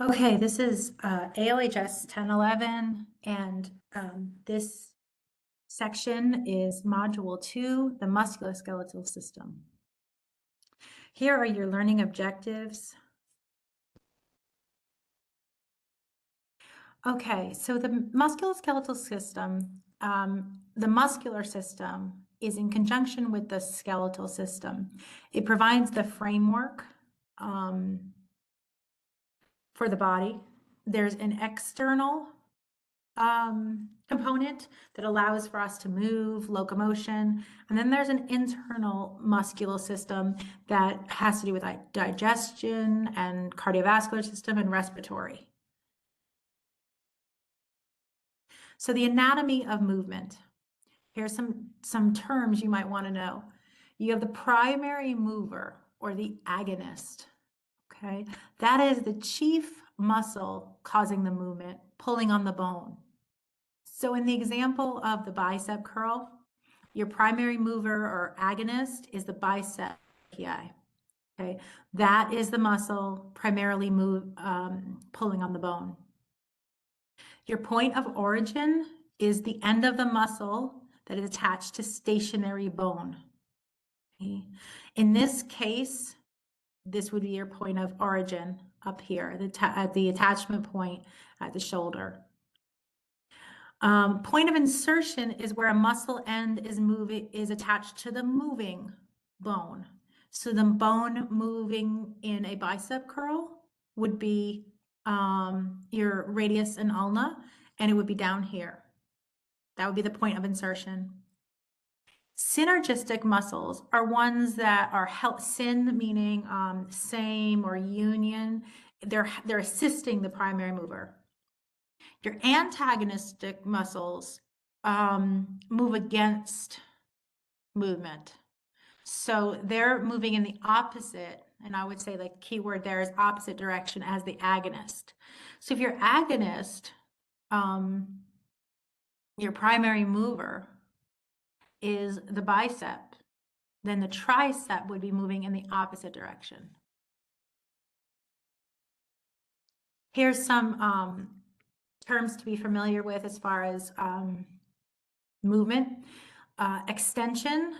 Okay, this is ALHS 1011, and this section is Module 2, the musculoskeletal system. Here are your learning objectives. Okay, so the musculoskeletal system, the muscular system is in conjunction with the skeletal system. It provides the framework for the body. There's an external component that allows for us to move, locomotion. And then there's an internal muscular system that has to do with digestion and cardiovascular system and respiratory. So the anatomy of movement. Here's some terms you might want to know. You have the primary mover or the agonist. Okay, that is the chief muscle causing the movement, pulling on the bone. So in the example of the bicep curl, your primary mover or agonist is the bicep brachii. Okay, that is the muscle primarily pulling on the bone. Your point of origin is the end of the muscle that is attached to stationary bone. Okay. In this case, this would be your point of origin up here, at the attachment point at the shoulder. Point of insertion is where a muscle end is attached to the moving bone. So the bone moving in a bicep curl would be your radius and ulna, and it would be down here. That would be the point of insertion. Synergistic muscles are ones that are syn meaning same or union. They're assisting the primary mover. Your antagonistic muscles move against movement. So they're moving in the opposite, and I would say like keyword there is opposite direction as the agonist. So if your agonist, your primary mover is the bicep, then the tricep would be moving in the opposite direction. Here's some terms to be familiar with as far as movement. Extension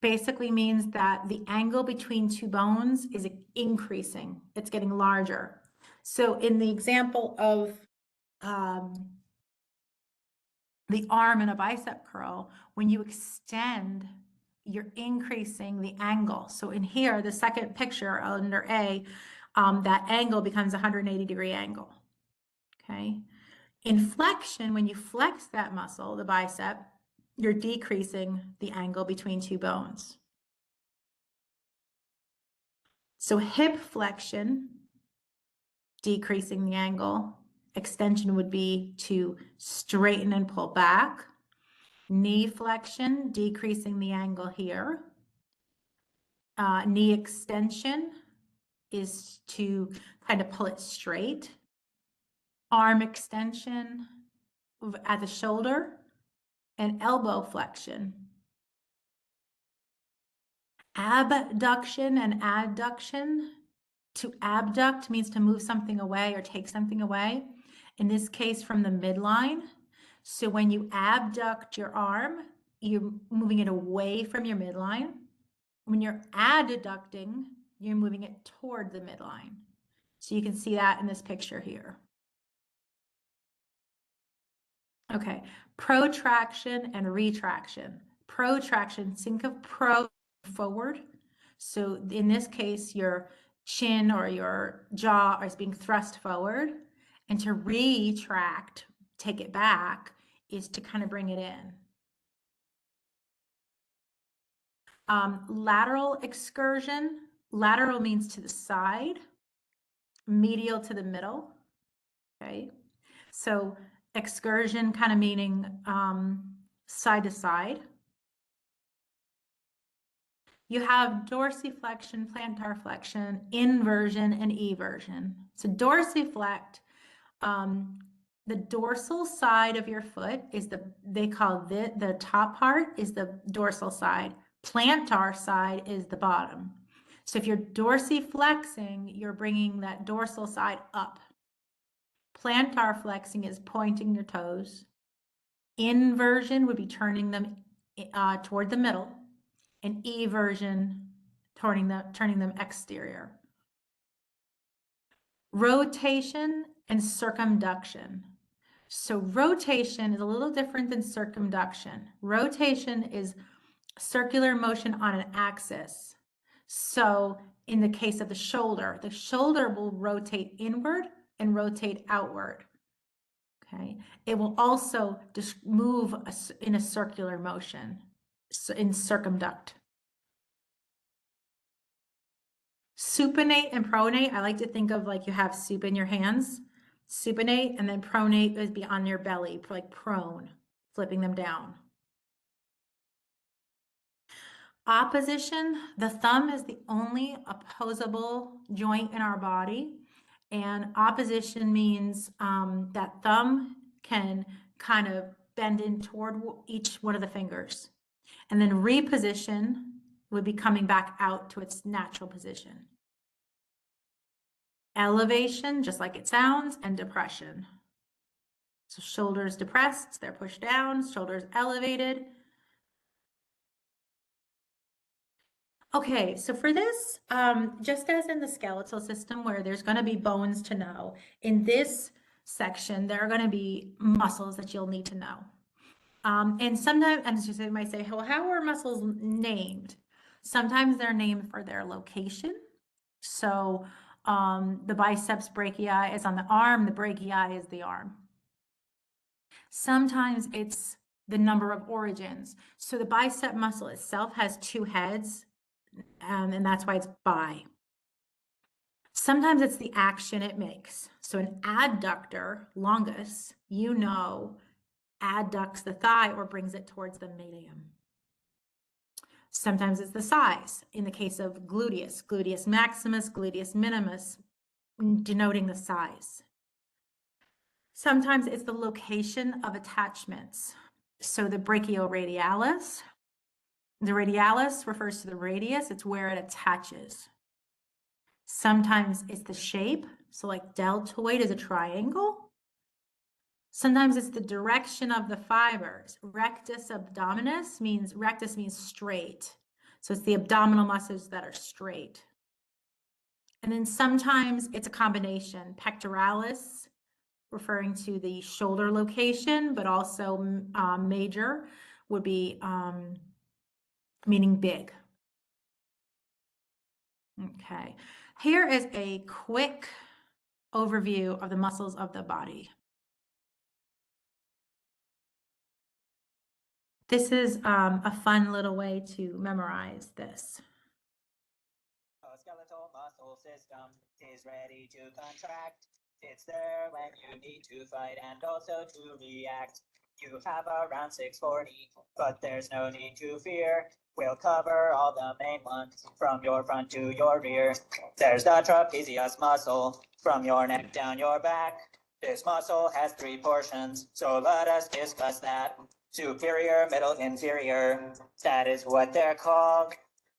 basically means that the angle between two bones is increasing. It's getting larger. So in the example of the arm in a bicep curl, when you extend, you're increasing the angle. So in here, the second picture under A, that angle becomes a 180-degree angle. Okay. In flexion, when you flex that muscle, the bicep, you're decreasing the angle between two bones. So hip flexion, decreasing the angle. Extension would be to straighten and pull back. Knee flexion, decreasing the angle here. Knee extension is to kind of pull it straight. Arm extension at the shoulder, and elbow flexion. Abduction and adduction. To abduct means to move something away or take something away. In this case, from the midline. So when you abduct your arm, you're moving it away from your midline. When you're adducting, you're moving it toward the midline. So you can see that in this picture here. Okay, protraction and retraction. Protraction, think of pro forward. So in this case, your chin or your jaw is being thrust forward, and to retract, take it back, is to kind of bring it in. Lateral excursion. Lateral means to the side, medial to the middle. Okay, so excursion kind of meaning side to side. You have dorsiflexion, plantar flexion, inversion, and eversion. So dorsiflect, the dorsal side of your foot is they call the top part is the dorsal side. Plantar side is the bottom. So if you're dorsiflexing, you're bringing that dorsal side up. Plantar flexing is pointing your toes. Inversion would be turning them toward the middle, and eversion turning them exterior. Rotation and circumduction. So rotation is a little different than circumduction. Rotation is circular motion on an axis. So in the case of the shoulder will rotate inward and rotate outward. Okay. It will also just move in a circular motion, in circumduct. Supinate and pronate, I like to think of like you have soup in your hands. Supinate, and then pronate would be on your belly, like prone, flipping them down. Opposition, the thumb is the only opposable joint in our body. And opposition means that thumb can kind of bend in toward each one of the fingers. And then reposition would be coming back out to its natural position. Elevation, just like it sounds, and depression. So shoulders depressed, they're pushed down, shoulders elevated. Okay, so for this, just as in the skeletal system where there's going to be bones to know, in this section, there are going to be muscles that you'll need to know. And sometimes, and you might say, well, how are muscles named? Sometimes they're named for their location. So the biceps brachii is on the arm, the brachii is the arm. Sometimes it's the number of origins. So the bicep muscle itself has 2 heads, and that's why it's bi. Sometimes it's the action it makes. So an adductor, longus, adducts the thigh or brings it towards the medium. Sometimes it's the size. In the case of gluteus, gluteus maximus, gluteus minimus, denoting the size. Sometimes it's the location of attachments. So the brachioradialis, the radialis refers to the radius, it's where it attaches. Sometimes it's the shape, so like deltoid is a triangle. Sometimes it's the direction of the fibers. Rectus abdominis means straight. So it's the abdominal muscles that are straight. And then sometimes it's a combination. Pectoralis, referring to the shoulder location, but also major would be meaning big. Okay, here is a quick overview of the muscles of the body. This is a fun little way to memorize this. A skeletal muscle system is ready to contract. It's there when you need to fight and also to react. You have around 640, but there's no need to fear. We'll cover all the main ones from your front to your rear. There's the trapezius muscle from your neck down your back. This muscle has 3 portions, so let us discuss that. Superior, middle, inferior, that is what they're called.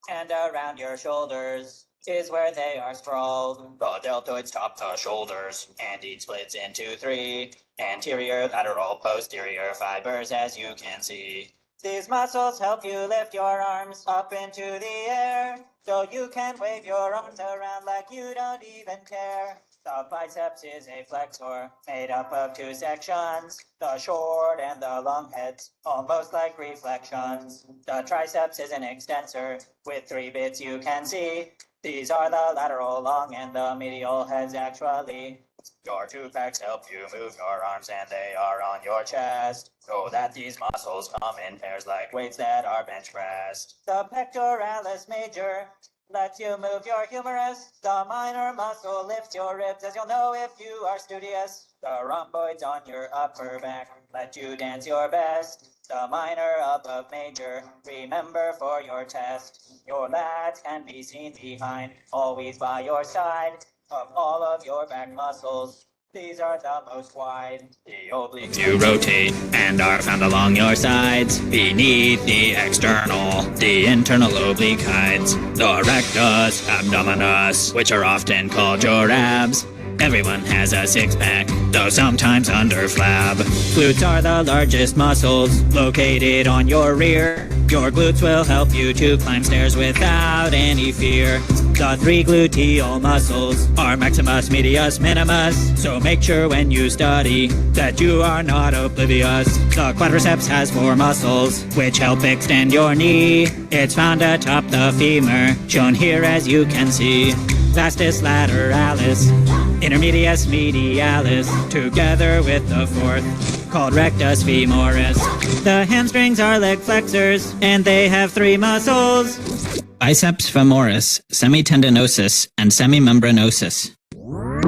And around your shoulders is where they are sprawled. The deltoids top the shoulders, and each splits into 3 anterior, lateral, posterior fibers, as you can see. These muscles help you lift your arms up into the air, so you can wave your arms around like you don't even care. The biceps is a flexor made up of 2 sections, the short and the long heads, almost like reflections. The triceps is an extensor with 3 bits you can see. These are the lateral long and the medial heads actually. Your 2 pecs help you move your arms and they are on your chest, so that these muscles come in pairs like weights that are bench pressed. The pectoralis major lets you move your humerus. The minor muscle lifts your ribs, as you'll know if you are studious. The rhomboids on your upper back let you dance your best. The minor above major, remember for your test. Your lats can be seen behind, always by your side. Of all of your back muscles, These are the most wide. The obliques You rotate and are found along your sides. Beneath the external, the internal oblique hides. The rectus, abdominis, which are often called your abs. Everyone has a six-pack, though sometimes under flab. Glutes are the largest muscles located on your rear. Your glutes will help you to climb stairs without any fear. The three gluteal muscles are maximus, medius, minimus. So make sure when you study that you are not oblivious. The quadriceps has four muscles which help extend your knee. It's found atop the femur, shown here as you can see. Vastus lateralis, intermedius medialis, together with the fourth, called rectus femoris. The hamstrings are leg flexors, and they have three muscles: biceps femoris, semitendinosus, and semimembranosus.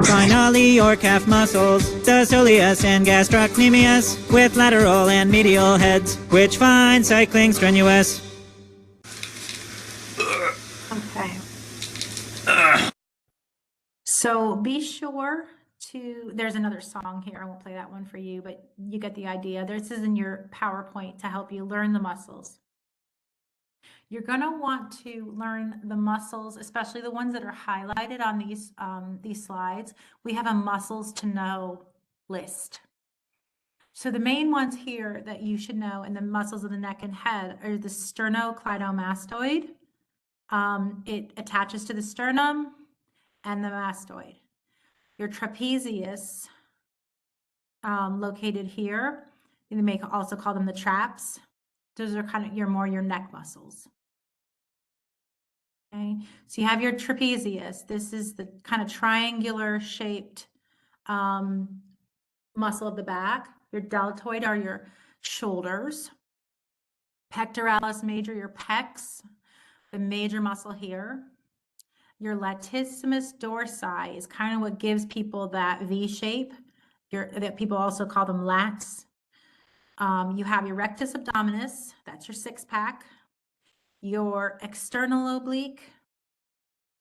Finally, your calf muscles, the soleus and gastrocnemius, with lateral and medial heads, which find cycling strenuous. Okay. So be sure to, there's another song here. I won't play that one for you, but you get the idea. This is in your PowerPoint to help you learn the muscles. You're going to want to learn the muscles, especially the ones that are highlighted on these slides. We have a muscles to know list. So the main ones here that you should know in the muscles of the neck and head are the sternocleidomastoid. It attaches to the sternum and the mastoid. Your trapezius, located here, you may also call them the traps. Those are kind of your neck muscles. Okay, so you have your trapezius. This is the kind of triangular shaped muscle of the back. Your deltoid are your shoulders. Pectoralis major, your pecs, the major muscle here. Your latissimus dorsi is kind of what gives people that V shape. That people also call them lats. You have your rectus abdominis, that's your six-pack. Your external oblique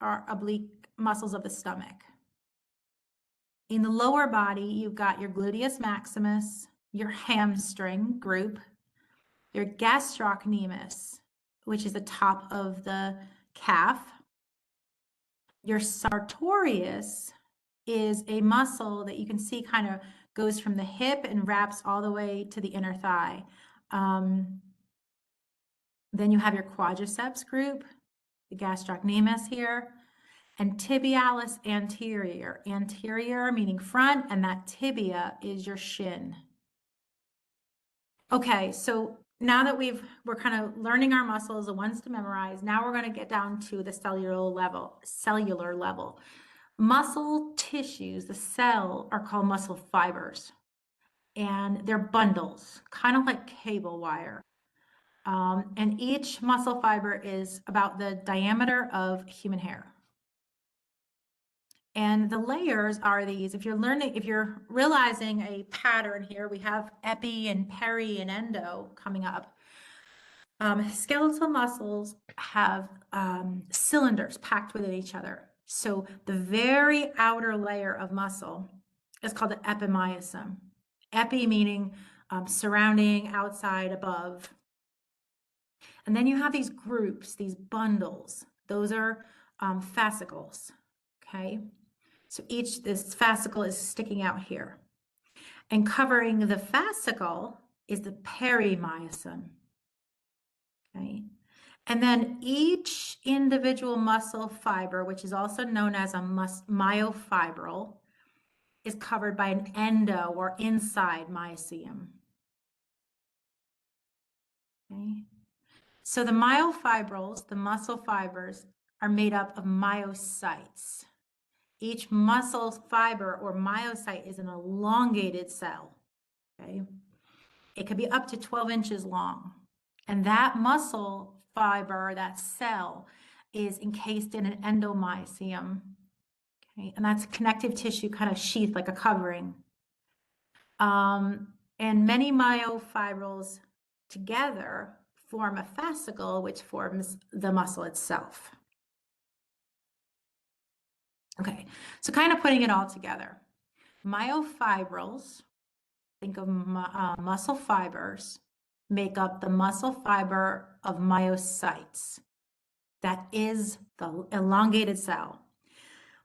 are oblique muscles of the stomach. In the lower body, you've got your gluteus maximus, your hamstring group, your gastrocnemius, which is the top of the calf. Your sartorius is a muscle that you can see kind of goes from the hip and wraps all the way to the inner thigh. Then you have your quadriceps group, the gastrocnemius here, and tibialis anterior. Anterior meaning front, and that tibia is your shin. Okay, so now that we're kind of learning our muscles, the ones to memorize, now we're going to get down to the cellular level. Muscle tissues, the cell, are called muscle fibers, and they're bundles, kind of like cable wire. And each muscle fiber is about the diameter of human hair. And the layers are these. If you're realizing a pattern here, we have epi and peri and endo coming up. Skeletal muscles have cylinders packed within each other. So the very outer layer of muscle is called the epimysium. Epi meaning surrounding, outside, above. And then you have these groups, these bundles. Those are fascicles, okay? So this fascicle is sticking out here. And covering the fascicle is the perimysium, okay? And then each individual muscle fiber, which is also known as a myofibril, is covered by an endo or inside mysium. Okay. So the myofibrils, the muscle fibers, are made up of myocytes. Each muscle fiber or myocyte is an elongated cell. Okay. It could be up to 12 inches long. And that muscle fiber, that cell, is encased in an endomysium. Okay. And that's connective tissue kind of sheath like a covering. And many myofibrils together form a fascicle, which forms the muscle itself. Okay, so kind of putting it all together. Myofibrils, think of muscle fibers, make up the muscle fiber of myocytes. That is the elongated cell.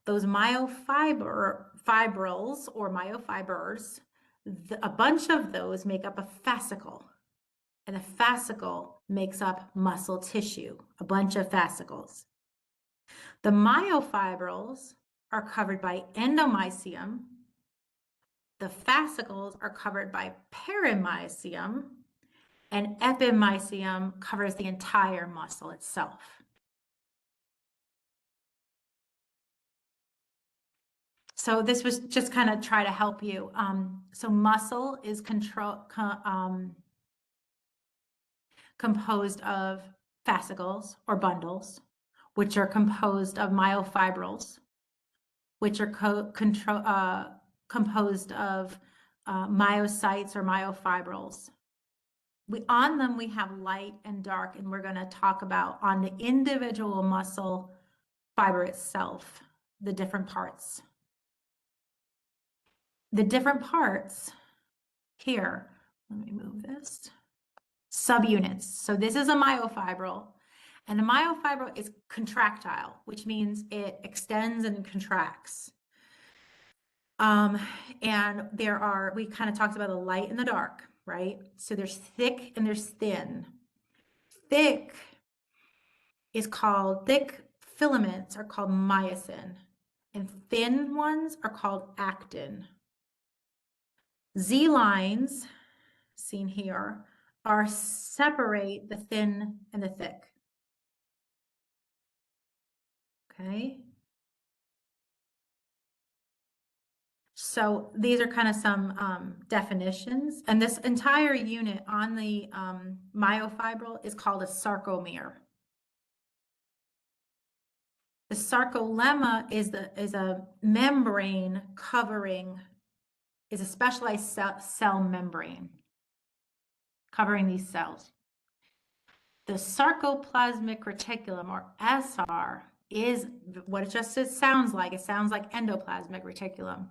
Those myofibrils or myofibers, a bunch of those make up a fascicle. And a fascicle makes up muscle tissue, a bunch of fascicles. The myofibrils are covered by endomysium. The fascicles are covered by perimysium, and epimysium covers the entire muscle itself. So this was just kind of try to help you. So muscle is composed of fascicles or bundles, which are composed of myofibrils, which are composed of myocytes or myofibrils. On them, we have light and dark, and we're going to talk about on the individual muscle fiber itself, the different parts. The different parts here, let me move this, subunits. So this is a myofibril, and the myofibril is contractile, which means it extends and contracts. And we kind of talked about the light and the dark, right? So there's thick and there's thin. Thick filaments are called myosin, and thin ones are called actin. Z lines, seen here, separate the thin and the thick. Okay. So these are kind of some definitions, and this entire unit on the myofibril is called a sarcomere. The sarcolemma is a membrane covering, is a specialized cell membrane covering these cells. The sarcoplasmic reticulum, or SR, is what it just sounds like. It sounds like endoplasmic reticulum.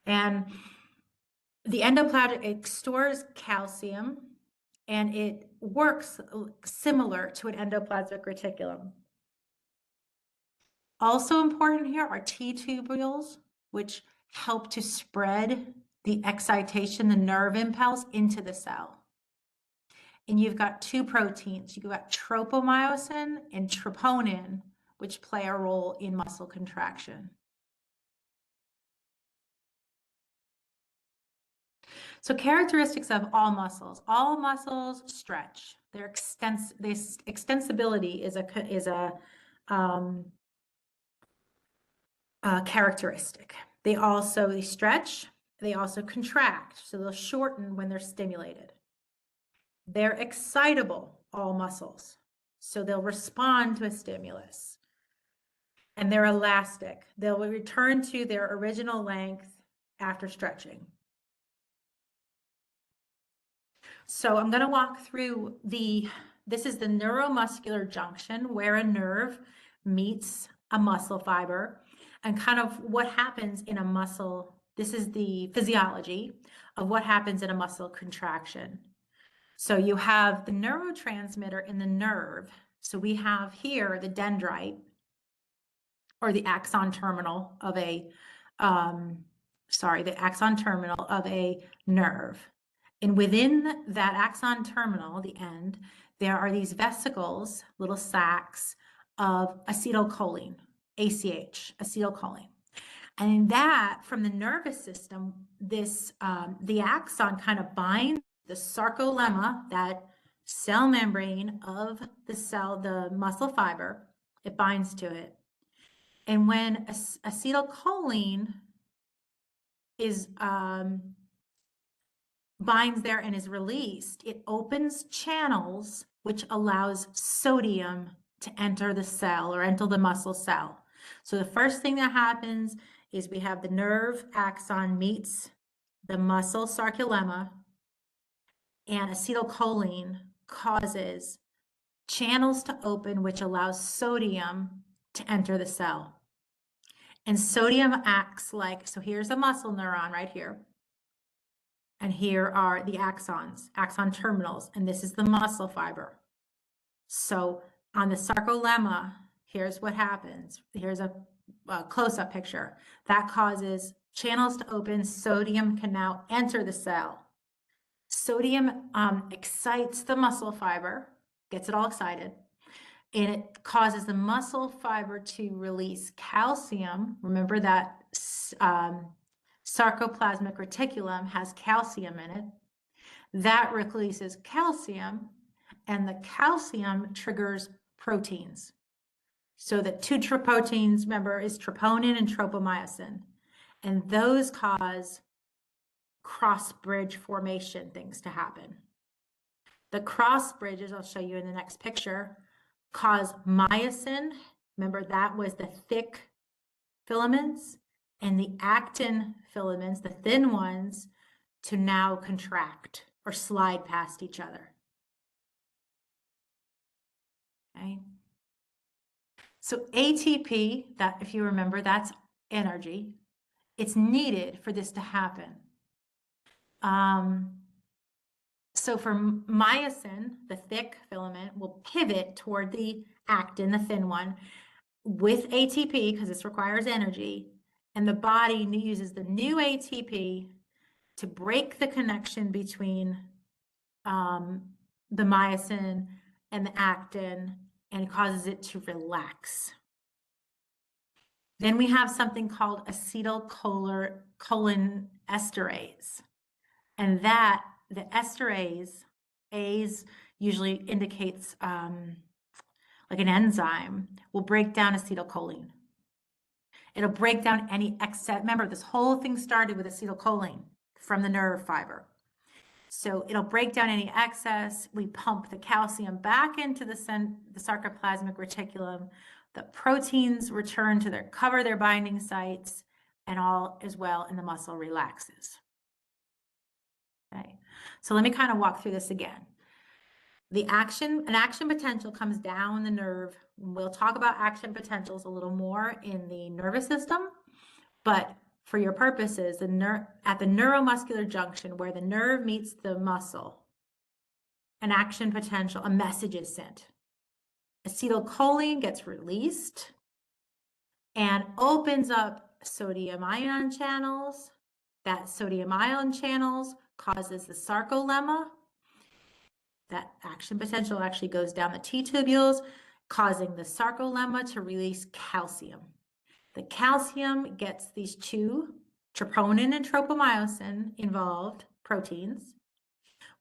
And the endoplasm, it stores calcium, and it works similar to an endoplasmic reticulum. Also important here are T-tubules, which help to spread the excitation, the nerve impulse into the cell. And you've got two proteins. You've got tropomyosin and troponin, which play a role in muscle contraction. So characteristics of all muscles stretch. Their extensibility is a characteristic. They stretch, they also contract, so they'll shorten when they're stimulated. They're excitable, all muscles, so they'll respond to a stimulus. And they're elastic. They'll return to their original length after stretching. So I'm going to walk through this is the neuromuscular junction where a nerve meets a muscle fiber, and kind of what happens in a muscle. This is the physiology of what happens in a muscle contraction. So you have the neurotransmitter in the nerve. So we have here the dendrite, or the axon terminal of the axon terminal of a nerve. And within that axon terminal, the end, there are these vesicles, little sacs of acetylcholine, ACH, acetylcholine. And in that, from the nervous system, the axon kind of binds the sarcolemma, that cell membrane of the cell, the muscle fiber, it binds to it. And when acetylcholine is binds there and is released, it opens channels which allows sodium to enter the cell or enter the muscle cell. So the first thing that happens is we have the nerve axon meets the muscle sarcolemma, and acetylcholine causes channels to open which allows sodium to enter the cell. And sodium acts like, so here's a muscle neuron right here. And here are the axons, axon terminals, and this is the muscle fiber. So on the sarcolemma, here's what happens. Here's a close-up picture. That causes channels to open. Sodium can now enter the cell. Sodium excites the muscle fiber, gets it all excited, and it causes the muscle fiber to release calcium. Remember that sarcoplasmic reticulum has calcium in it. That releases calcium, and the calcium triggers proteins. So the two proteins, remember, is troponin and tropomyosin, and those cause cross bridge formation things to happen. The cross bridges, I'll show you in the next picture, cause myosin. Remember, that was the thick filaments, and the actin filaments, the thin ones, to now contract or slide past each other. Okay. So ATP, that if you remember, that's energy. It's needed for this to happen. So for myosin, the thick filament will pivot toward the actin, the thin one, with ATP because this requires energy, and the body uses the new ATP to break the connection between the myosin and the actin and causes it to relax. Then we have something called acetylcholine esterase, and that the esterase, A's usually indicates like an enzyme, will break down acetylcholine. It'll break down any excess. Remember, this whole thing started with acetylcholine from the nerve fiber. So it'll break down any excess. We pump the calcium back into the sarcoplasmic reticulum. The proteins return to cover their binding sites, and all is well, and the muscle relaxes. Okay, so let me kind of walk through this again. An action potential comes down the nerve. We'll talk about action potentials a little more in the nervous system, but for your purposes, at the neuromuscular junction where the nerve meets the muscle, an action potential, a message is sent. Acetylcholine gets released and opens up sodium ion channels. That sodium ion channels causes the sarcolemma. That action potential actually goes down the T-tubules, causing the sarcolemma to release calcium. The calcium gets these two, troponin and tropomyosin involved proteins,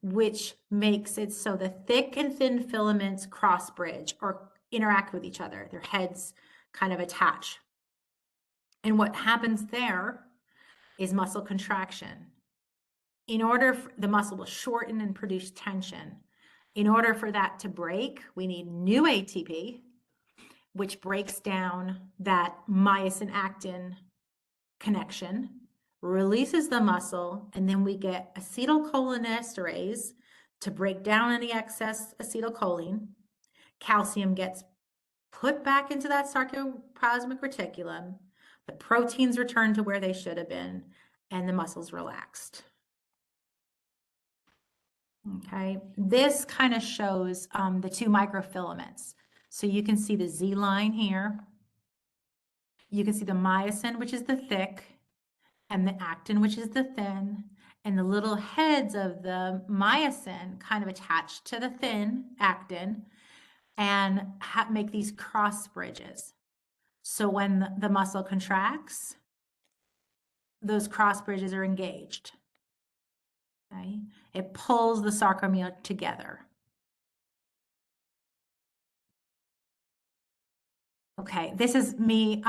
which makes it so the thick and thin filaments cross bridge or interact with each other. Their heads kind of attach. And what happens there is muscle contraction. In order for the muscle will shorten and produce tension. In order for that to break, we need new ATP, which breaks down that myosin-actin connection, releases the muscle, and then we get acetylcholinesterase to break down any excess acetylcholine. Calcium gets put back into that sarcoplasmic reticulum. The proteins return to where they should have been, and the muscle's relaxed. Okay, this kind of shows the two microfilaments. So you can see the Z line here. You can see the myosin, which is the thick, and the actin, which is the thin, and the little heads of the myosin kind of attached to the thin actin and make these cross bridges. So when the muscle contracts, those cross bridges are engaged. Okay. It pulls the sarcomere together. Okay, this is me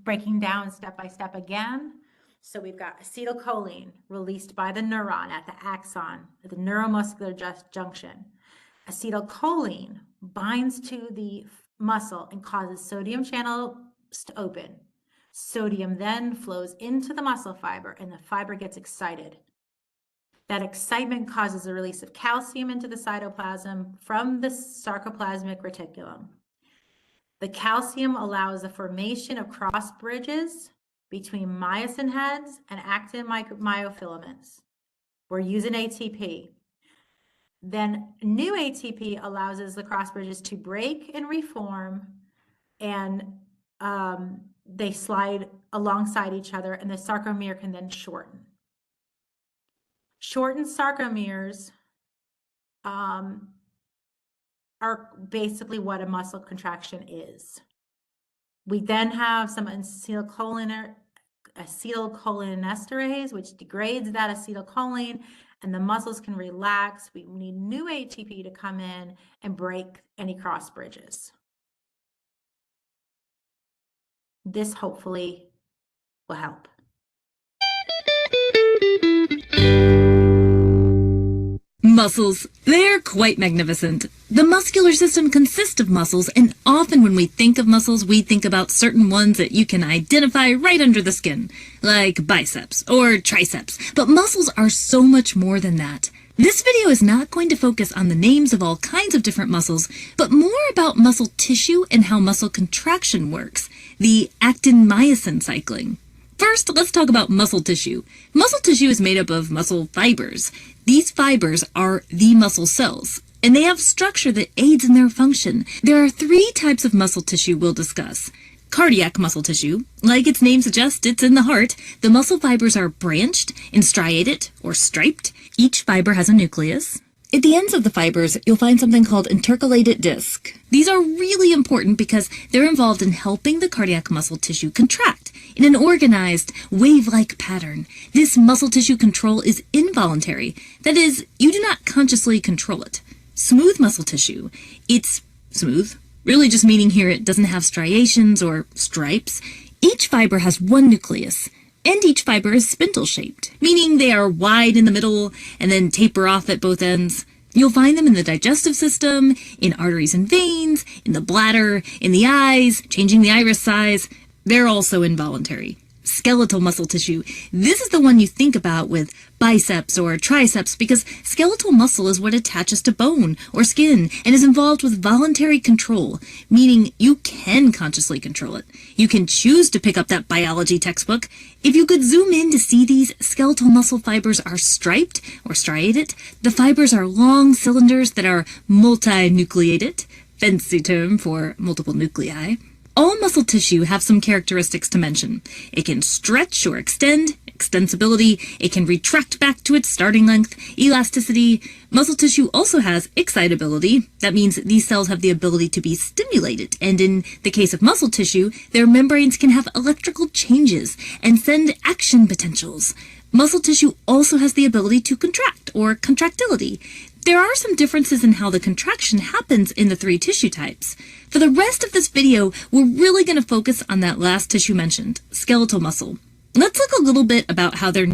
breaking down step by step again. So we've got acetylcholine released by the neuron at the axon, at the neuromuscular junction. Acetylcholine binds to the muscle and causes sodium channels to open. Sodium then flows into the muscle fiber, and the fiber gets excited. That excitement causes a release of calcium into the cytoplasm from the sarcoplasmic reticulum. The calcium allows the formation of cross bridges between myosin heads and actin myofilaments. We're using ATP. Then new ATP allows the cross bridges to break and reform, and they slide alongside each other, and the sarcomere can then shorten. Shortened sarcomeres are basically what a muscle contraction is. We then have some acetylcholinesterase, which degrades that acetylcholine, and the muscles can relax. We need new ATP to come in and break any cross bridges. This hopefully will help. Muscles. They're quite magnificent. The muscular system consists of muscles, and often when we think of muscles, we think about certain ones that you can identify right under the skin, like biceps or triceps. But muscles are so much more than that. This video is not going to focus on the names of all kinds of different muscles, but more about muscle tissue and how muscle contraction works, the actin-myosin cycling. First, let's talk about muscle tissue. Muscle tissue is made up of muscle fibers. These fibers are the muscle cells, and they have structure that aids in their function. There are 3 types of muscle tissue we'll discuss. Cardiac muscle tissue. Like its name suggests, it's in the heart. The muscle fibers are branched and striated or striped. Each fiber has a nucleus. At the ends of the fibers, you'll find something called intercalated disc. These are really important because they're involved in helping the cardiac muscle tissue contract in an organized, wave-like pattern. This muscle tissue control is involuntary. That is, you do not consciously control it. Smooth muscle tissue. It's smooth, really just meaning here it doesn't have striations or stripes. Each fiber has one nucleus. And each fiber is spindle-shaped, meaning they are wide in the middle and then taper off at both ends. You'll find them in the digestive system, in arteries and veins, in the bladder, in the eyes, changing the iris size. They're also involuntary. Skeletal muscle tissue. This is the one you think about with biceps or triceps because skeletal muscle is what attaches to bone or skin and is involved with voluntary control, meaning you can consciously control it. You can choose to pick up that biology textbook. If you could zoom in to see these, skeletal muscle fibers are striped or striated. The fibers are long cylinders that are multinucleated, fancy term for multiple nuclei. All muscle tissue have some characteristics to mention. It can stretch or extend, extensibility. It can retract back to its starting length, elasticity. Muscle tissue also has excitability. That means these cells have the ability to be stimulated. And in the case of muscle tissue, their membranes can have electrical changes and send action potentials. Muscle tissue also has the ability to contract or contractility. There are some differences in how the contraction happens in the 3 tissue types. For the rest of this video, we're really going to focus on that last tissue mentioned, skeletal muscle. Let's look a little bit about how they're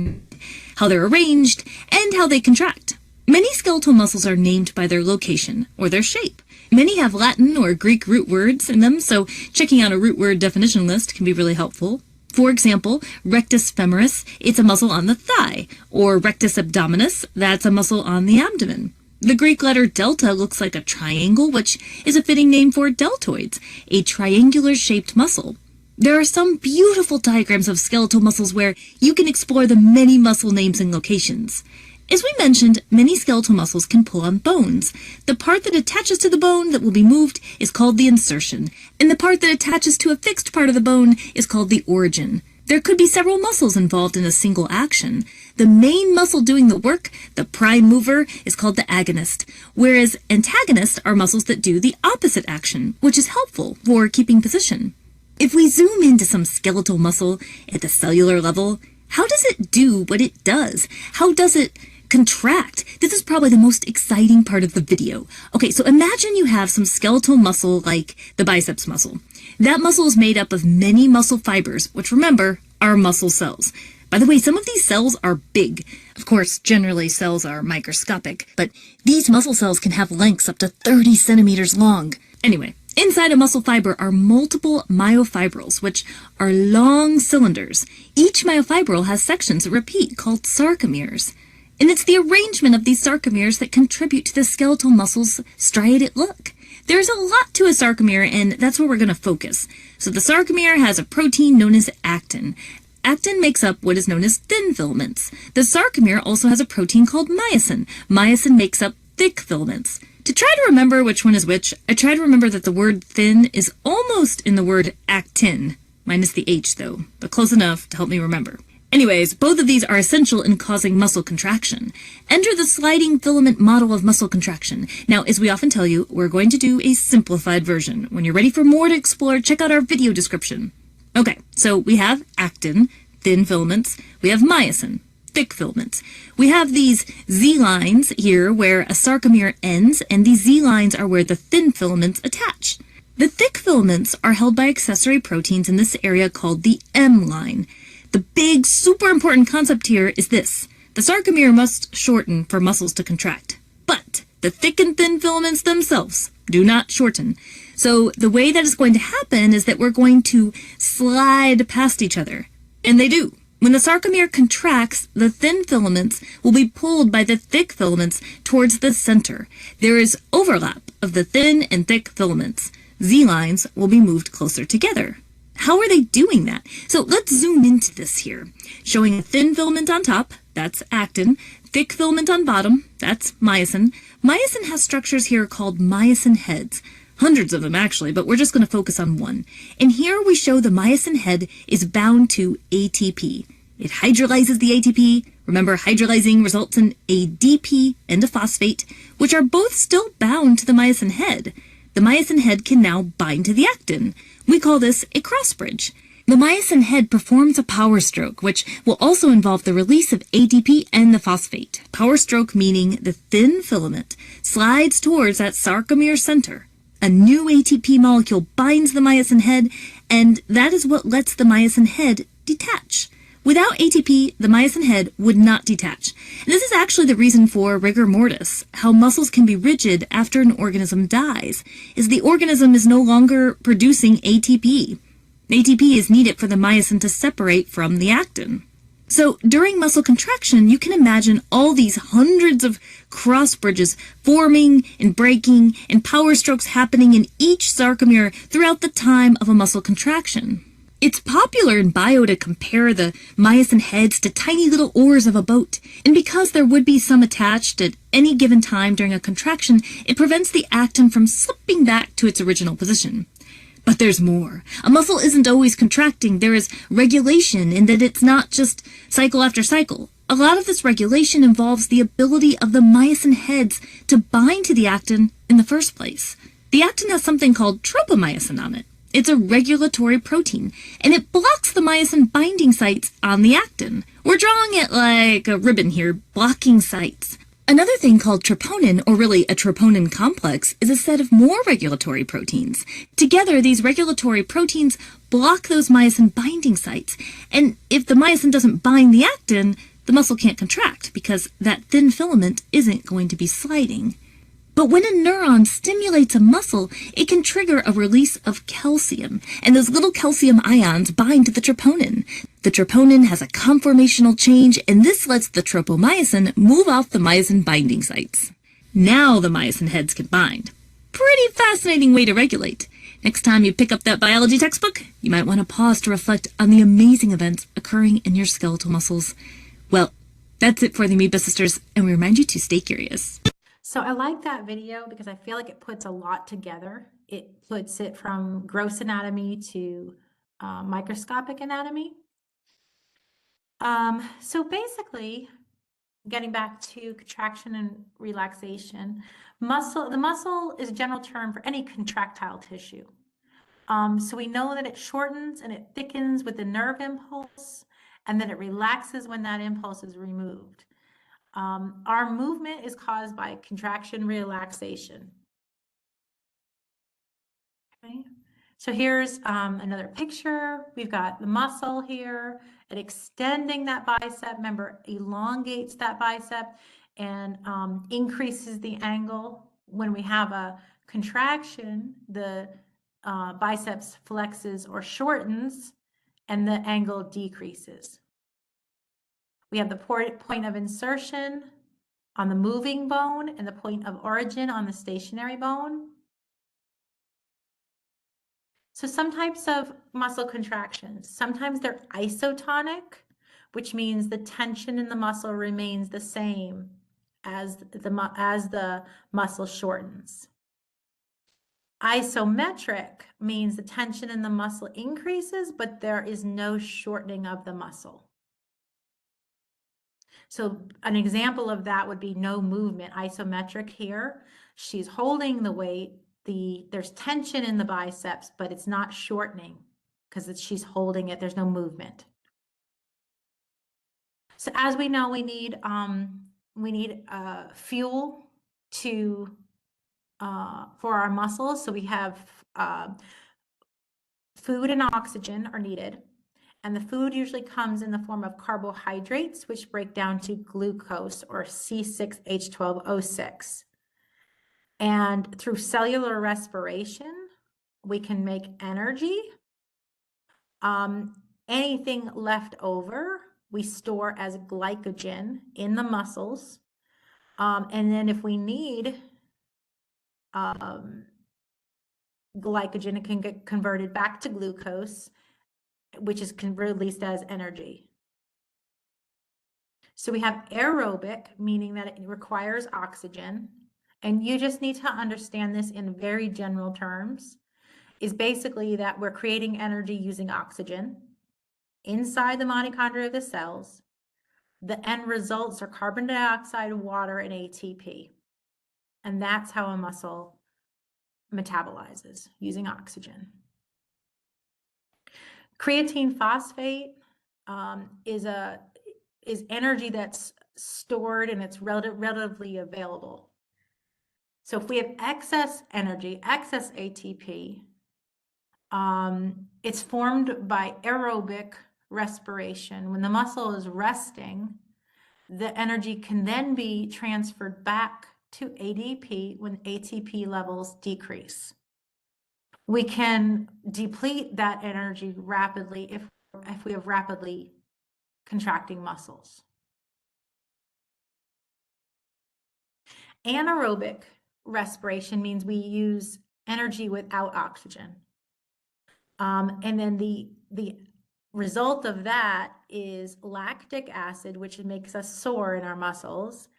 arranged and how they contract. Many skeletal muscles are named by their location or their shape. Many have Latin or Greek root words in them, so checking out a root word definition list can be really helpful. For example, rectus femoris, it's a muscle on the thigh, or rectus abdominis, that's a muscle on the abdomen. The Greek letter delta looks like a triangle, which is a fitting name for deltoids, a triangular-shaped muscle. There are some beautiful diagrams of skeletal muscles where you can explore the many muscle names and locations. As we mentioned, many skeletal muscles can pull on bones. The part that attaches to the bone that will be moved is called the insertion, and the part that attaches to a fixed part of the bone is called the origin. There could be several muscles involved in a single action. The main muscle doing the work, the prime mover, is called the agonist, whereas antagonists are muscles that do the opposite action, which is helpful for keeping position. If we zoom into some skeletal muscle at the cellular level, how does it do what it does? How does it contract? This is probably the most exciting part of the video. Okay, so imagine you have some skeletal muscle like the biceps muscle. That muscle is made up of many muscle fibers, which remember, are muscle cells. By the way, some of these cells are big. Of course, generally cells are microscopic, but these muscle cells can have lengths up to 30 centimeters long. Anyway, inside a muscle fiber are multiple myofibrils, which are long cylinders. Each myofibril has sections that repeat called sarcomeres. And it's the arrangement of these sarcomeres that contribute to the skeletal muscle's striated look. There's a lot to a sarcomere, and that's where we're going to focus. So the sarcomere has a protein known as actin. actin makes up what is known as thin filaments. The sarcomere also has a protein called myosin. Myosin makes up thick filaments. To try to remember which one is which, I try to remember that the word thin is almost in the word actin, minus the H though, but close enough to help me remember. Anyways, both of these are essential in causing muscle contraction. Enter the sliding filament model of muscle contraction. Now, as we often tell you, we're going to do a simplified version. When you're ready for more to explore, check out our video description. Okay, so we have actin, thin filaments. We have myosin, thick filaments. We have these Z lines here where a sarcomere ends, and these Z lines are where the thin filaments attach. The thick filaments are held by accessory proteins in this area called the M line. The big, super important concept here is this. The sarcomere must shorten for muscles to contract, but the thick and thin filaments themselves do not shorten. So the way that is going to happen is that we're going to slide past each other, and they do. When the sarcomere contracts, the thin filaments will be pulled by the thick filaments towards the center. There is overlap of the thin and thick filaments. Z lines will be moved closer together. How are they doing that? So let's zoom into this here. Showing a thin filament on top, that's actin. Thick filament on bottom, that's myosin. Myosin has structures here called myosin heads. Hundreds of them actually, but we're just going to focus on one. And here we show the myosin head is bound to ATP. It hydrolyzes the ATP. Remember, hydrolyzing results in ADP and a phosphate, which are both still bound to the myosin head. The myosin head can now bind to the actin. We call this a cross bridge. The myosin head performs a power stroke, which will also involve the release of ATP and the phosphate. Power stroke meaning the thin filament slides towards that sarcomere center. A new ATP molecule binds the myosin head, and that is what lets the myosin head detach. Without ATP, the myosin head would not detach. And this is actually the reason for rigor mortis, how muscles can be rigid after an organism dies, is the organism is no longer producing ATP. ATP is needed for the myosin to separate from the actin. So during muscle contraction, you can imagine all these hundreds of cross bridges forming and breaking and power strokes happening in each sarcomere throughout the time of a muscle contraction. It's popular in bio to compare the myosin heads to tiny little oars of a boat, and because there would be some attached at any given time during a contraction, it prevents the actin from slipping back to its original position. But there's more. A muscle isn't always contracting. There is regulation in that it's not just cycle after cycle. A lot of this regulation involves the ability of the myosin heads to bind to the actin in the first place. The actin has something called tropomyosin on it. It's a regulatory protein, and it blocks the myosin binding sites on the actin. We're drawing it like a ribbon here, blocking sites. Another thing called troponin, or really a troponin complex, is a set of more regulatory proteins. Together, these regulatory proteins block those myosin binding sites, and if the myosin doesn't bind the actin, the muscle can't contract because that thin filament isn't going to be sliding. But when a neuron stimulates a muscle, it can trigger a release of calcium, and those little calcium ions bind to the troponin. The troponin has a conformational change, and this lets the tropomyosin move off the myosin binding sites. Now the myosin heads can bind. Pretty fascinating way to regulate. Next time you pick up that biology textbook, you might want to pause to reflect on the amazing events occurring in your skeletal muscles. Well, that's it for the Amoeba Sisters, and we remind you to stay curious. So I like that video because I feel like it puts a lot together. It puts it from gross anatomy to microscopic anatomy. So basically, getting back to contraction and relaxation, the muscle is a general term for any contractile tissue. So we know that it shortens and it thickens with the nerve impulse, and then it relaxes when that impulse is removed. Our movement is caused by contraction, relaxation. Okay. So here's another picture. We've got the muscle here, and extending that bicep, remember, elongates that bicep and increases the angle. When we have a contraction, the biceps flexes or shortens, and the angle decreases. We have the point of insertion on the moving bone and the point of origin on the stationary bone. So some types of muscle contractions, sometimes they're isotonic, which means the tension in the muscle remains the same as the muscle shortens. Isometric means the tension in the muscle increases, but there is no shortening of the muscle. So an example of that would be no movement. Isometric here, she's holding the weight, there's tension in the biceps, but it's not shortening because she's holding it, there's no movement. So as we know, we need fuel to for our muscles. So we have food and oxygen are needed. And the food usually comes in the form of carbohydrates, which break down to glucose or C6H12O6. And through cellular respiration, we can make energy. Anything left over, we store as glycogen in the muscles. And then if we need glycogen, it can get converted back to glucose, which is released as energy. So we have aerobic, meaning that it requires oxygen. And you just need to understand this in very general terms, is basically that we're creating energy using oxygen inside the mitochondria of the cells. The end results are carbon dioxide, water, and ATP. And that's how a muscle metabolizes, using oxygen. Creatine phosphate is energy that's stored and it's relatively available. So if we have excess energy, excess ATP, it's formed by aerobic respiration. When the muscle is resting, the energy can then be transferred back to ADP when ATP levels decrease. We can deplete that energy rapidly if we have rapidly contracting muscles. Anaerobic respiration means we use energy without oxygen. And then the result of that is lactic acid, which makes us sore in our muscles.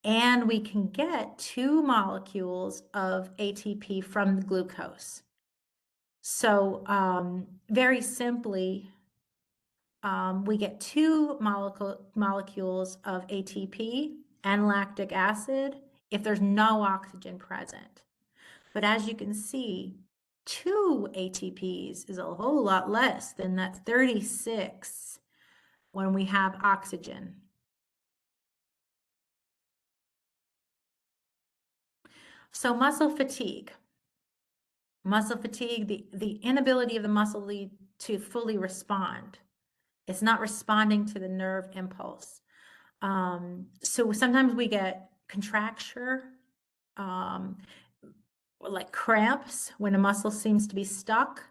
And we can get 2 molecules of ATP from the glucose. So very simply, we get 2 molecules of ATP and lactic acid if there's no oxygen present. But as you can see, 2 ATPs is a whole lot less than that 36 when we have oxygen. So muscle fatigue. Muscle fatigue, the inability of the muscle to fully respond. It's not responding to the nerve impulse. So sometimes we get contracture, like cramps when a muscle seems to be stuck.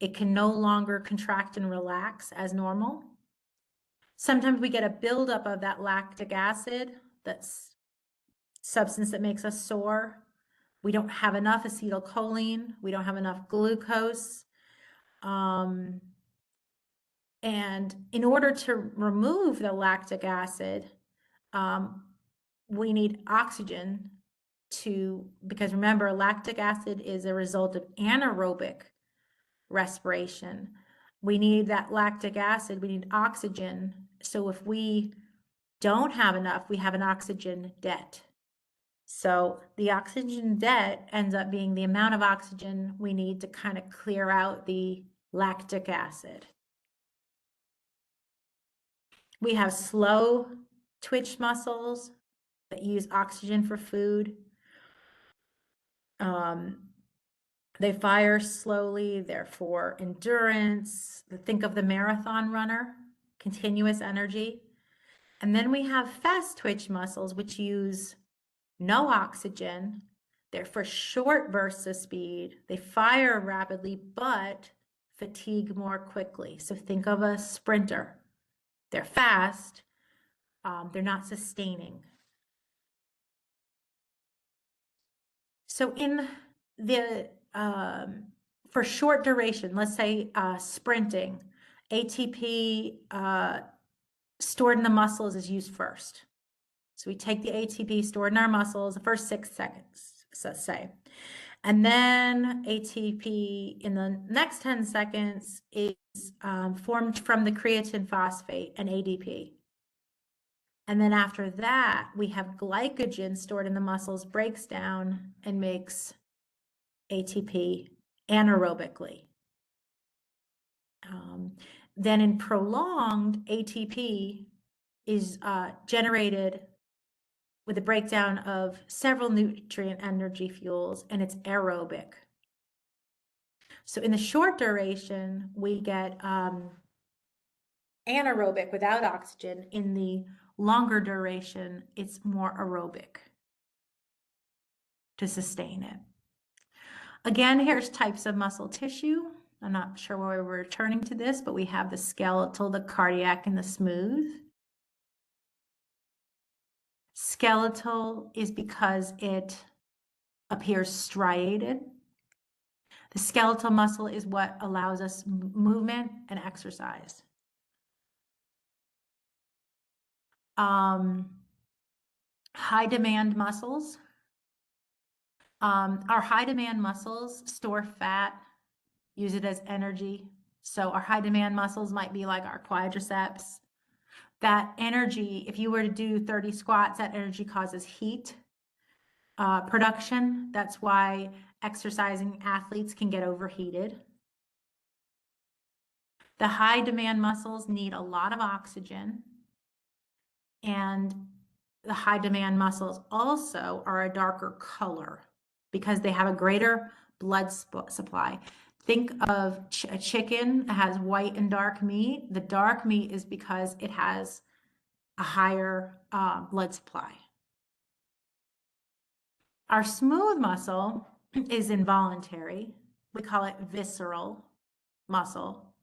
It can no longer contract and relax as normal. Sometimes we get a buildup of that lactic acid, that's substance that makes us sore. We don't have enough acetylcholine. We don't have enough glucose. And in order to remove the lactic acid, we need oxygen because remember, lactic acid is a result of anaerobic respiration. We need that lactic acid, we need oxygen. So if we don't have enough, we have an oxygen debt. So the oxygen debt ends up being the amount of oxygen we need to kind of clear out the lactic acid. We have slow twitch muscles that use oxygen for food. They fire slowly, therefore endurance. Think of the marathon runner, continuous energy. And then we have fast twitch muscles, which use no oxygen. They're for short bursts of speed. They fire rapidly, but fatigue more quickly. So think of a sprinter. They're fast, they're not sustaining. So in the For short duration, let's say sprinting, ATP stored in the muscles is used first. So we take the ATP stored in our muscles the first 6 seconds, let's say. And then ATP in the next 10 seconds is formed from the creatine phosphate and ADP. And then after that, we have glycogen stored in the muscles, breaks down and makes ATP anaerobically. Then in prolonged, ATP is generated with a breakdown of several nutrient energy fuels, and it's aerobic. So in the short duration, we get anaerobic without oxygen. In the longer duration, it's more aerobic to sustain it. Again, here's types of muscle tissue. I'm not sure why we're returning to this, but we have the skeletal, the cardiac, and the smooth. Skeletal is because it appears striated. The skeletal muscle is what allows us movement and exercise. High demand muscles. Our high demand muscles store fat, use it as energy. So our high demand muscles might be like our quadriceps. That energy, if you were to do 30 squats, that energy causes heat production. That's why exercising athletes can get overheated. The high demand muscles need a lot of oxygen, and the high demand muscles also are a darker color because they have a greater blood supply. Think of a chicken that has white and dark meat. The dark meat is because it has a higher blood supply. Our smooth muscle is involuntary. We call it visceral muscle.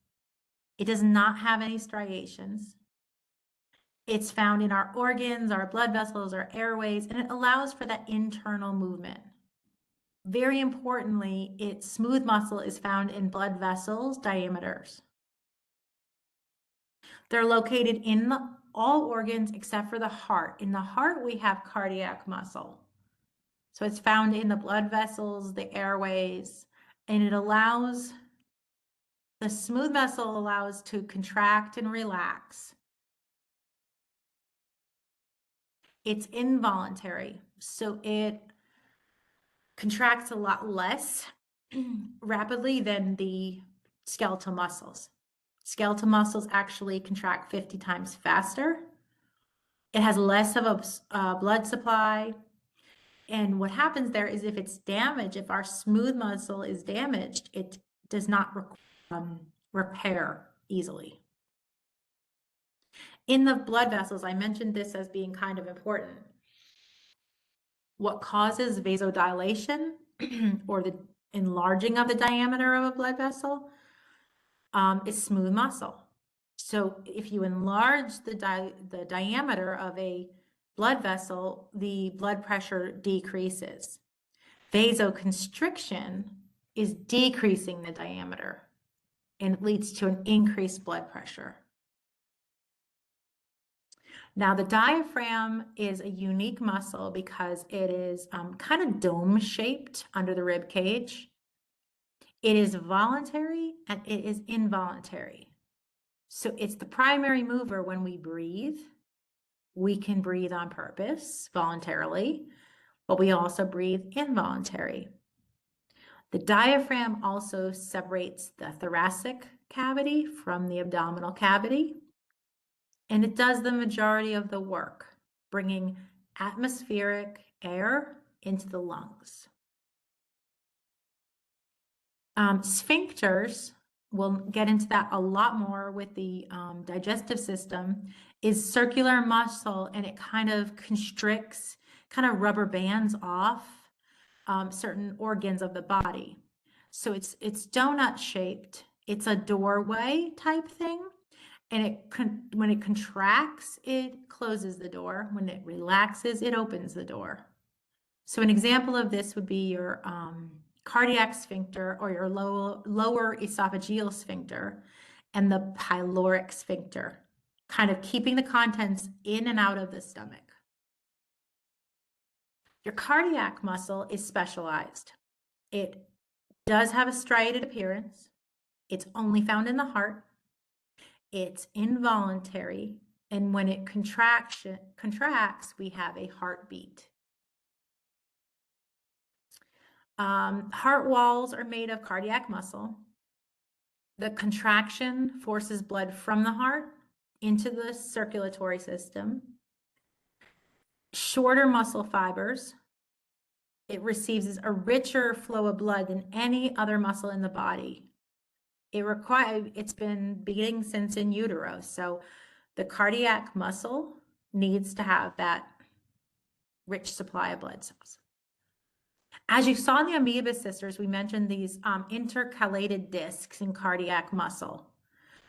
It does not have any striations. It's found in our organs, our blood vessels, our airways, and it allows for that internal movement. Very importantly, its smooth muscle is found in blood vessels diameters. They're located in all organs except for the heart. In the heart, we have cardiac muscle. So it's found in the blood vessels, the airways, and it allows, the smooth muscle allows to contract and relax. It's involuntary, so it contracts a lot less rapidly than the skeletal muscles. Skeletal muscles actually contract 50 times faster. It has less of a blood supply. And what happens there is if it's damaged, if our smooth muscle is damaged, it does not repair easily. In the blood vessels, I mentioned this as being kind of important. What causes vasodilation or the enlarging of the diameter of a blood vessel is smooth muscle. So if you enlarge the diameter of a blood vessel, the blood pressure decreases. Vasoconstriction is decreasing the diameter, and it leads to an increased blood pressure. Now, the diaphragm is a unique muscle because it is kind of dome-shaped under the rib cage. It is voluntary and it is involuntary. So it's the primary mover when we breathe. We can breathe on purpose, voluntarily, but we also breathe involuntary. The diaphragm also separates the thoracic cavity from the abdominal cavity, and it does the majority of the work, bringing atmospheric air into the lungs. Sphincters, we'll get into that a lot more with the digestive system, is circular muscle, and it kind of constricts, kind of rubber bands off certain organs of the body. So it's donut shaped. It's a doorway type thing. And when it contracts, it closes the door. When it relaxes, it opens the door. So an example of this would be your cardiac sphincter or your lower esophageal sphincter, and the pyloric sphincter, kind of keeping the contents in and out of the stomach. Your cardiac muscle is specialized. It does have a striated appearance. It's only found in the heart. It's involuntary. And when it contracts, we have a heartbeat. Heart walls are made of cardiac muscle. The contraction forces blood from the heart into the circulatory system. Shorter muscle fibers, it receives a richer flow of blood than any other muscle in the body. It's been beating since in utero. So the cardiac muscle needs to have that rich supply of blood cells. As you saw in the amoeba sisters, we mentioned these intercalated discs in cardiac muscle.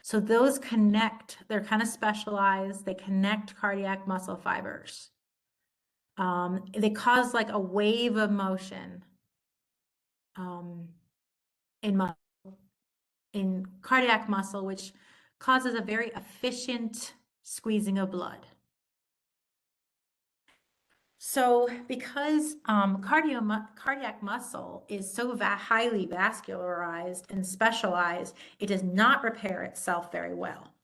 So those connect, they're kind of specialized, they connect cardiac muscle fibers. They cause like a wave of motion in cardiac muscle, which causes a very efficient squeezing of blood. So because cardiac muscle is so highly vascularized and specialized, it does not repair itself very well.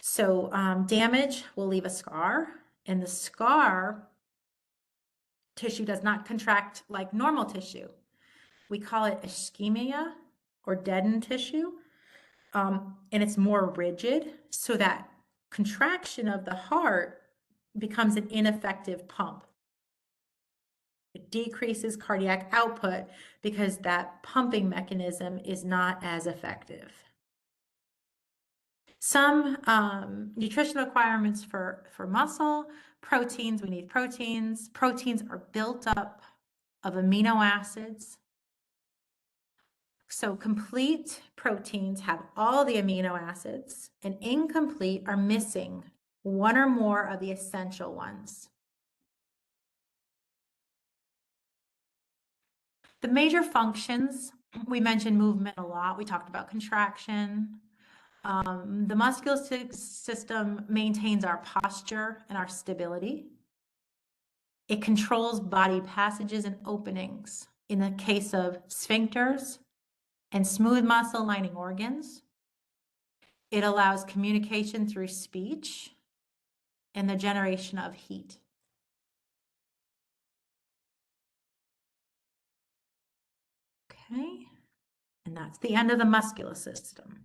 So damage will leave a scar, and the scar tissue does not contract like normal tissue. We call it ischemia or deadened tissue, and it's more rigid, so that contraction of the heart becomes an ineffective pump. It decreases cardiac output because that pumping mechanism is not as effective. Some nutritional requirements for muscle, proteins, we need proteins. Proteins are built up of amino acids. So complete proteins have all the amino acids, and incomplete are missing one or more of the essential ones. The major functions, we mentioned movement a lot. We talked about contraction. The muscular system maintains our posture and our stability. It controls body passages and openings in the case of sphincters and smooth muscle lining organs. It allows communication through speech and the generation of heat. Okay, and that's the end of the muscular system.